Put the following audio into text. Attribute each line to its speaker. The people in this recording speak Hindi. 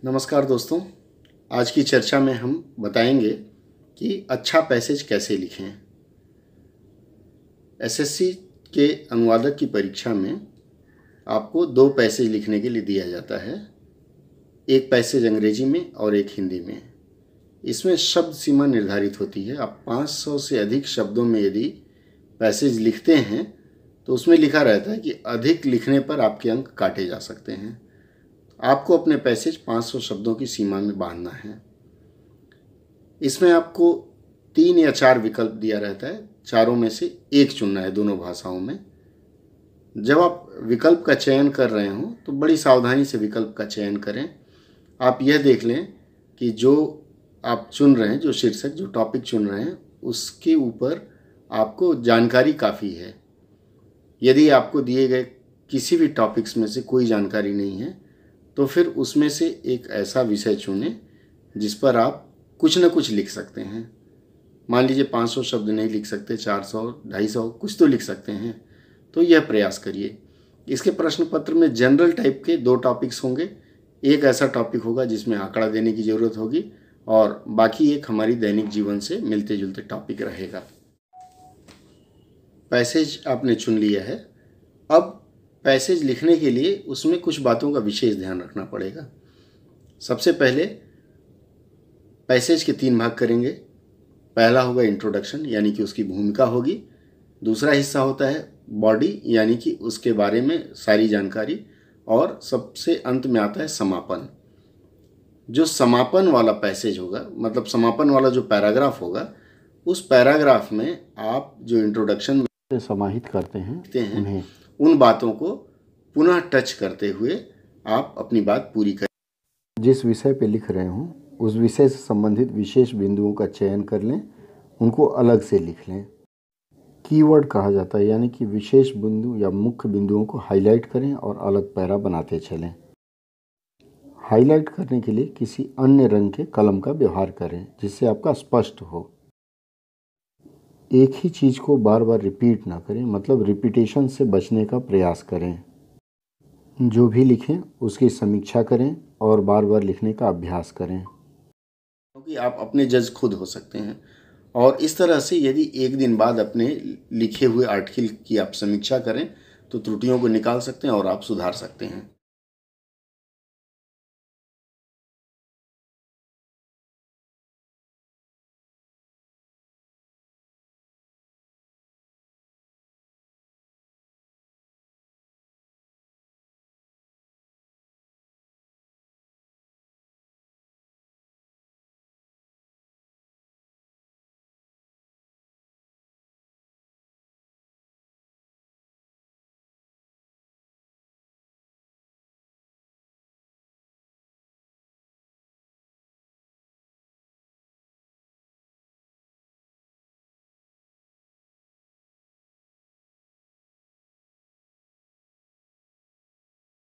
Speaker 1: नमस्कार दोस्तों, आज की चर्चा में हम बताएंगे कि अच्छा पैसेज कैसे लिखें। एसएससी के अनुवादक की परीक्षा में आपको 2 पैसेज लिखने के लिए दिया जाता है, एक पैसेज अंग्रेजी में और एक हिंदी में। इसमें शब्द सीमा निर्धारित होती है। आप 500 से अधिक शब्दों में यदि पैसेज लिखते हैं तो उसमें लिखा रहता है कि अधिक लिखने पर आपके अंक काटे जा सकते हैं। आपको अपने पैसेज 500 शब्दों की सीमा में बांधना है। इसमें आपको 3 या 4 विकल्प दिया रहता है, चारों में से एक चुनना है दोनों भाषाओं में। जब आप विकल्प का चयन कर रहे हों तो बड़ी सावधानी से विकल्प का चयन करें। आप यह देख लें कि जो आप चुन रहे हैं, जो शीर्षक, जो टॉपिक चुन रहे हैं, उसके ऊपर आपको जानकारी काफ़ी है। यदि आपको दिए गए किसी भी टॉपिक्स में से कोई जानकारी नहीं है तो फिर उसमें से एक ऐसा विषय चुनें जिस पर आप कुछ न कुछ लिख सकते हैं। मान लीजिए 500 शब्द नहीं लिख सकते, 400, 250 कुछ तो लिख सकते हैं, तो यह प्रयास करिए। इसके प्रश्न पत्र में जनरल टाइप के 2 टॉपिक्स होंगे। एक ऐसा टॉपिक होगा जिसमें आंकड़ा देने की ज़रूरत होगी और बाकी एक हमारी दैनिक जीवन से मिलते जुलते टॉपिक रहेगा। पैसेज आपने चुन लिया है। अब पैसेज लिखने के लिए उसमें कुछ बातों का विशेष ध्यान रखना पड़ेगा। सबसे पहले पैसेज के 3 भाग करेंगे। पहला होगा इंट्रोडक्शन, यानी कि उसकी भूमिका होगी। दूसरा हिस्सा होता है बॉडी, यानी कि उसके बारे में सारी जानकारी। और सबसे अंत में आता है समापन। जो समापन वाला पैसेज होगा, मतलब समापन वाला जो पैराग्राफ होगा, उस पैराग्राफ में आप जो इंट्रोडक्शन में समाहित करते हैं उन बातों को पुनः टच करते हुए आप अपनी बात पूरी करें। जिस विषय पे लिख रहे हों उस विषय से संबंधित विशेष बिंदुओं का चयन कर लें, उनको अलग से लिख लें। कीवर्ड कहा जाता है, यानी कि विशेष बिंदु या मुख्य बिंदुओं को हाईलाइट करें और अलग पैरा बनाते चलें। हाईलाइट करने के लिए किसी अन्य रंग के कलम का व्यवहार करें जिससे आपका स्पष्ट हो। एक ही चीज़ को बार बार रिपीट ना करें, मतलब रिपीटेशन से बचने का प्रयास करें। जो भी लिखें उसकी समीक्षा करें और बार बार लिखने का अभ्यास करें, क्योंकि आप अपने जज खुद हो सकते हैं। और इस तरह से यदि एक दिन बाद अपने लिखे हुए आर्टिकल की आप समीक्षा करें तो त्रुटियों को निकाल सकते हैं और आप सुधार सकते हैं।